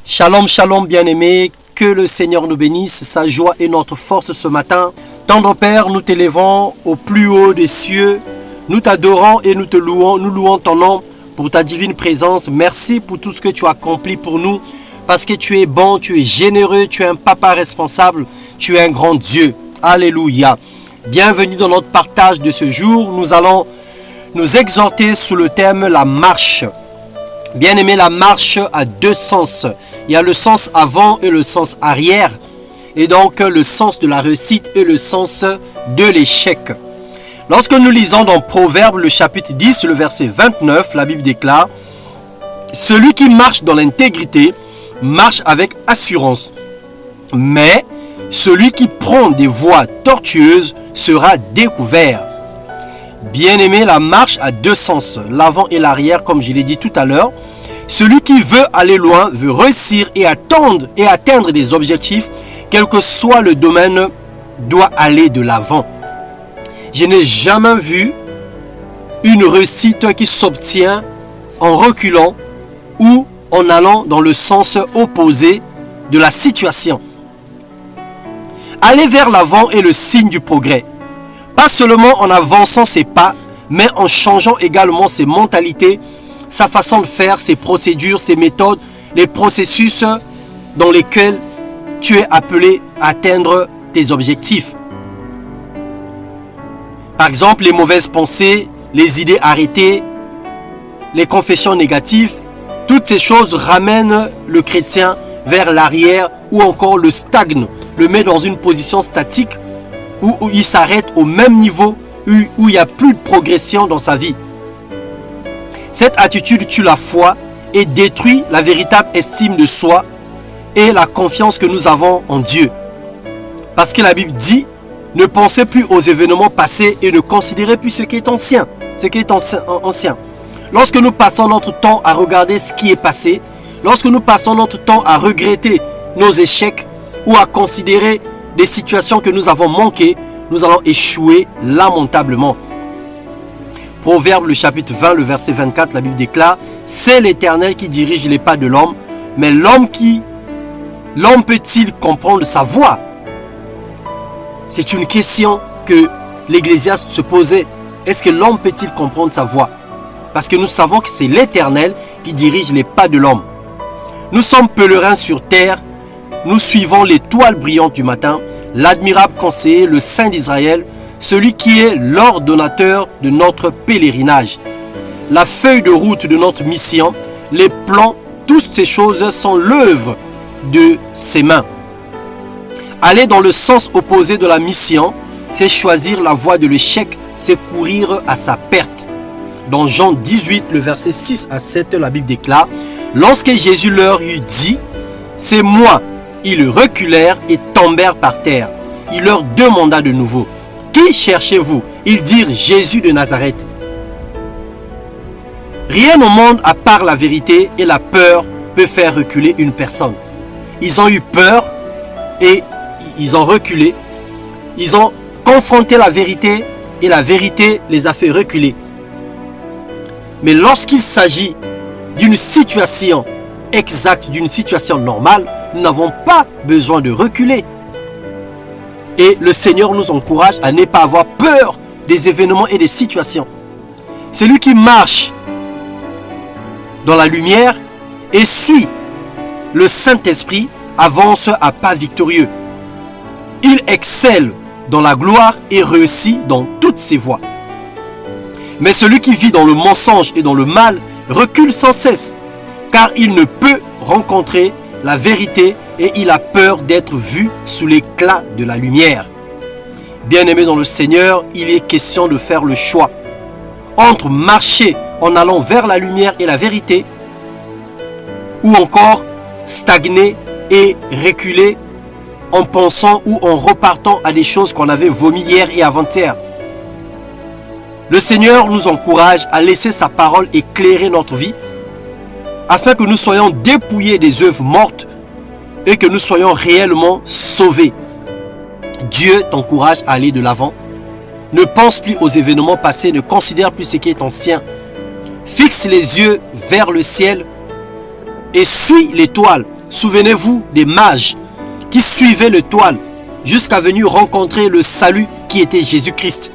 Shalom, shalom bien-aimés, que le Seigneur nous bénisse, sa joie est notre force ce matin. Tendre Père, nous t'élevons au plus haut des cieux, nous t'adorons et nous te louons, nous louons ton nom pour ta divine présence. Merci pour tout ce que tu as accompli pour nous, parce que tu es bon, tu es généreux, tu es un papa responsable, tu es un grand Dieu. Alléluia. Bienvenue dans notre partage de ce jour. Nous allons nous exhorter sous le thème la marche. Bien aimé, la marche a deux sens. Il y a le sens avant et le sens arrière. Et donc le sens de la réussite et le sens de l'échec. Lorsque nous lisons dans Proverbes le chapitre 10, le verset 29, la Bible déclare: celui qui marche dans l'intégrité marche avec assurance. Mais celui qui prend des voies tortueuses sera découvert. Bien aimé, la marche a deux sens, l'avant et l'arrière, comme je l'ai dit tout à l'heure. Celui qui veut aller loin, veut réussir et atteindre des objectifs, quel que soit le domaine, doit aller de l'avant. Je n'ai jamais vu une réussite qui s'obtient en reculant ou en allant dans le sens opposé de la situation. Aller vers l'avant est le signe du progrès. Pas seulement en avançant ses pas, mais en changeant également ses mentalités, sa façon de faire, ses procédures, ses méthodes, les processus dans lesquels tu es appelé à atteindre tes objectifs. Par exemple, les mauvaises pensées, les idées arrêtées, les confessions négatives, toutes ces choses ramènent le chrétien vers l'arrière ou encore le stagne, le met dans une position statique où il s'arrête au même niveau, où il n'y a plus de progression dans sa vie. Cette attitude tue la foi et détruit la véritable estime de soi et la confiance que nous avons en Dieu. Parce que la Bible dit: ne pensez plus aux événements passés et ne considérez plus ce qui est ancien. Lorsque nous passons notre temps à regarder ce qui est passé, lorsque nous passons notre temps à regretter nos échecs ou à considérer des situations que nous avons manquées, nous allons échouer lamentablement. Proverbe le chapitre 20, le verset 24, la Bible déclare: c'est l'Éternel qui dirige les pas de l'homme, mais l'homme peut-il comprendre sa voie? C'est une question que l'Ecclésiaste se posait. Est-ce que l'homme peut-il comprendre sa voie? Parce que nous savons que c'est l'Éternel qui dirige les pas de l'homme. Nous sommes pèlerins sur terre. Nous suivons l'étoile brillante du matin, l'admirable conseiller, le Saint d'Israël, celui qui est l'ordonnateur de notre pèlerinage. La feuille de route de notre mission, les plans, toutes ces choses sont l'œuvre de ses mains. Aller dans le sens opposé de la mission, c'est choisir la voie de l'échec, c'est courir à sa perte. Dans Jean 18, le verset 6 à 7, la Bible déclare: lorsque Jésus leur eut dit: c'est moi, ils reculèrent et tombèrent par terre. Il leur demanda de nouveau: qui cherchez-vous? Ils dirent: Jésus de Nazareth. Rien au monde à part la vérité et la peur peut faire reculer une personne. Ils ont eu peur et ils ont reculé. Ils ont confronté la vérité et la vérité les a fait reculer. Mais lorsqu'il s'agit d'une situation exacte, d'une situation normale, nous n'avons pas besoin de reculer. Et le Seigneur nous encourage à ne pas avoir peur des événements et des situations. Celui qui marche dans la lumière et suit le Saint-Esprit avance à pas victorieux. Il excelle dans la gloire et réussit dans toutes ses voies. Mais celui qui vit dans le mensonge et dans le mal recule sans cesse, car il ne peut rencontrer la vérité et il a peur d'être vu sous l'éclat de la lumière. Bien-aimé dans le Seigneur, il est question de faire le choix entre marcher en allant vers la lumière et la vérité, ou encore stagner et reculer en pensant ou en repartant à des choses qu'on avait vomies hier et avant-hier. Le Seigneur nous encourage à laisser sa parole éclairer notre vie, afin que nous soyons dépouillés des œuvres mortes et que nous soyons réellement sauvés. Dieu t'encourage à aller de l'avant. Ne pense plus aux événements passés, ne considère plus ce qui est ancien. Fixe les yeux vers le ciel et suis l'étoile. Souvenez-vous des mages qui suivaient l'étoile jusqu'à venir rencontrer le salut qui était Jésus-Christ.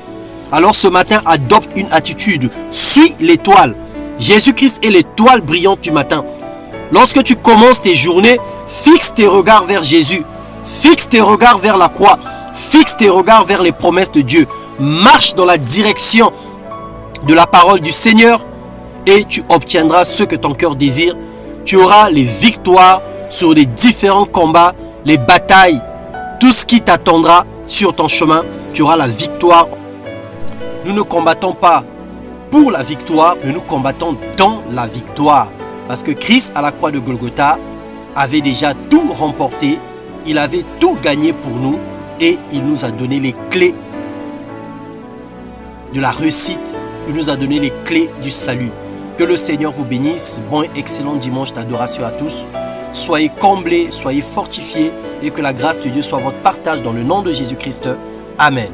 Alors ce matin, adopte une attitude. Suis l'étoile. Jésus-Christ est l'étoile brillante du matin. Lorsque tu commences tes journées, fixe tes regards vers Jésus. Fixe tes regards vers la croix. Fixe tes regards vers les promesses de Dieu. Marche dans la direction de la parole du Seigneur et tu obtiendras ce que ton cœur désire. Tu auras les victoires sur les différents combats, les batailles, tout ce qui t'attendra sur ton chemin. Tu auras la victoire. Nous ne combattons pas pour la victoire, mais nous combattons dans la victoire. Parce que Christ, à la croix de Golgotha, avait déjà tout remporté. Il avait tout gagné pour nous et il nous a donné les clés de la réussite. Il nous a donné les clés du salut. Que le Seigneur vous bénisse. Bon et excellent dimanche d'adoration à tous. Soyez comblés, soyez fortifiés et que la grâce de Dieu soit votre partage dans le nom de Jésus-Christ. Amen.